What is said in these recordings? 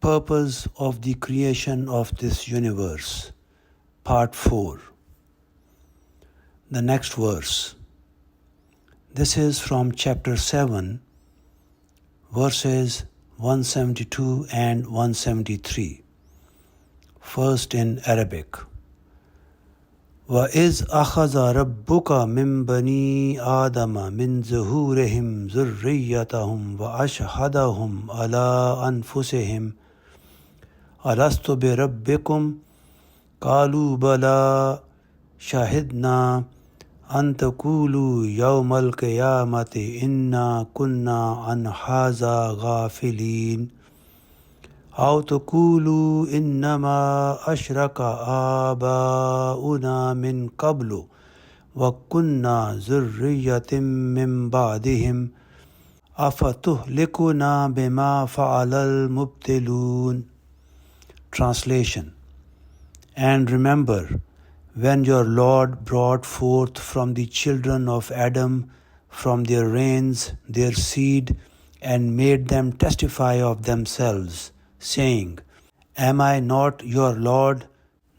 purpose of the creation of this universe. Part 4. The next verse. This is from chapter 7, verses 172 and 173. First in Arabic. وَإِذْ أَخَذَ رَبُّكَ مِنْ بَنِي آدَمَ مِنْ ظُهُورِهِمْ ذُرِّيَّتَهُمْ وَأَشْهَدَهُمْ عَلَىٰ أَنفُسِهِمْ أَلَسْتُ بِرَبِّكُمْ قَالُوا بَلَىٰ شَهِدْنَا أَنْ تَقُولُوا يَوْمَ الْقِيَامَةِ إِنَّا كُنَّا عَنْ هَٰذَا غَافِلِينَ أَوْ تَقُولُوا إِنَّمَا أَشْرَكَ آبَاؤُنَا مِنْ قَبْلُ وَكُنَّا ذُرِّيَّةً مِنْ بَعْدِهِمْ أَفَتُهْلِكُنَا بِمَا فَعَلَ الْمُبْطِلُونَ. Translation. And remember, when your Lord brought forth from the children of Adam, from their reins, their seed, and made them testify of themselves, saying, Am I not your Lord?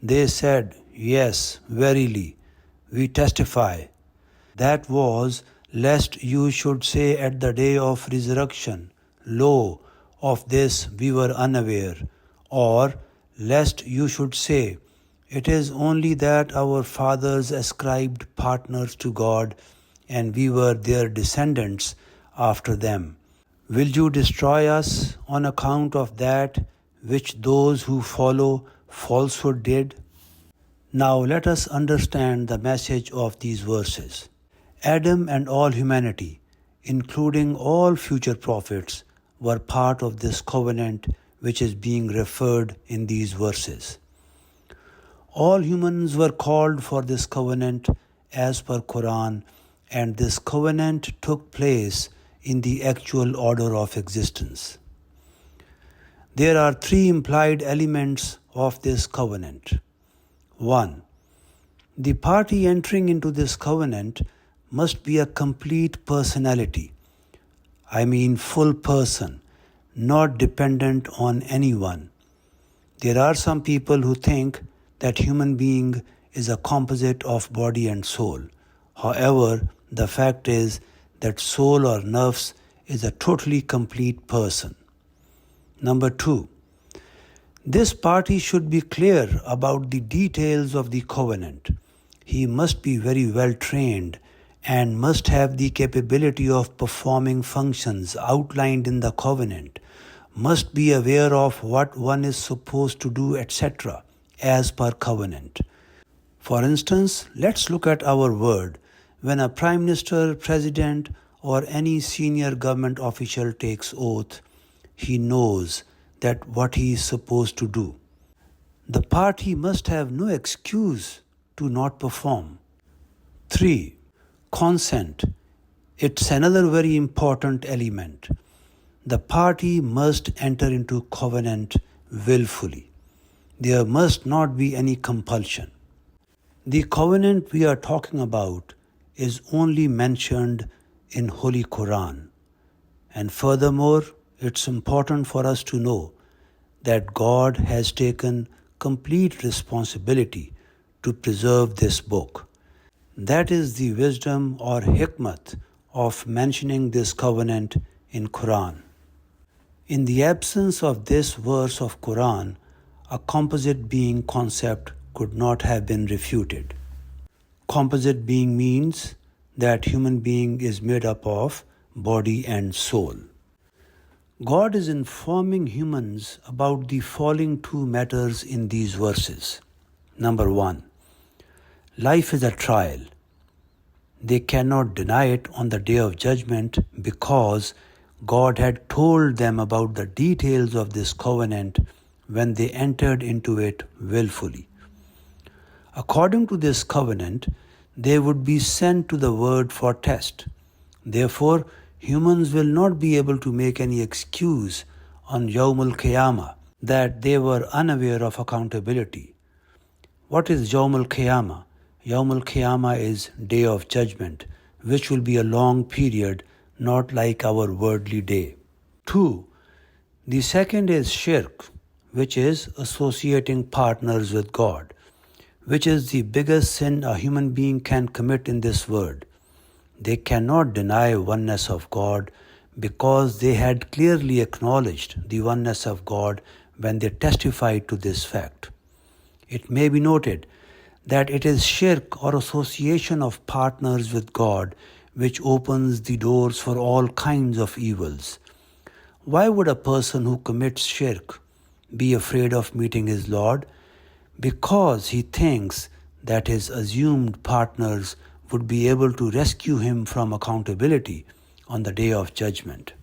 They said, Yes, verily, we testify. That was, lest you should say at the day of resurrection, Lo, of this we were unaware, or lest you should say, It is only that our fathers ascribed partners to God, and we were their descendants after them. Will you destroy us on account of that which those who follow falsehood did? Now let us understand the message of these verses. Adam and all humanity, including all future prophets, were part of this covenant which is being referred in these verses. All humans were called for this covenant as per Quran, and this covenant took place in the actual order of existence. There are three implied elements of this covenant. 1. The party entering into this covenant must be a complete personality. I mean full person, not dependent on anyone. There are some people who think that human being is a composite of body and soul. However, the fact is that soul or nafs is a totally complete person. Number 2. This party should be clear about the details of the covenant. He must be very well trained and must have the capability of performing functions outlined in the covenant, must be aware of what one is supposed to do, etc., as per covenant. For instance, let's look at our word. When a prime minister, president, or any senior government official takes oath, he knows that what he is supposed to do. The party must have no excuse to not perform. 3. Consent. It's another very important element. The party must enter into covenant willfully. There must not be any compulsion. The covenant we are talking about is only mentioned in Holy Quran. And furthermore, it's important for us to know that God has taken complete responsibility to preserve this book. That is the wisdom or hikmat of mentioning this covenant in Quran. In the absence of this verse of Quran, a composite being concept could not have been refuted. Composite being means that human being is made up of body and soul. God is informing humans about the following two matters in these verses. Number 1. Life is a trial. They cannot deny it on the day of judgment because God had told them about the details of this covenant when they entered into it willfully. According to this covenant, they would be sent to the world for test. Therefore, humans will not be able to make any excuse on Yawm al-Qiyamah that they were unaware of accountability. What is Yawm al-Qiyamah? Yawm al-Qiyamah is Day of Judgment, which will be a long period, not like our worldly day. 2. The second is shirk, which is associating partners with God, which is the biggest sin a human being can commit in this world. They cannot deny oneness of God because they had clearly acknowledged the oneness of God when they testified to this fact. It may be noted that it is shirk or association of partners with God which opens the doors for all kinds of evils. Why would a person who commits shirk be afraid of meeting his Lord? Because he thinks that his assumed partners would be able to rescue him from accountability on the day of judgment.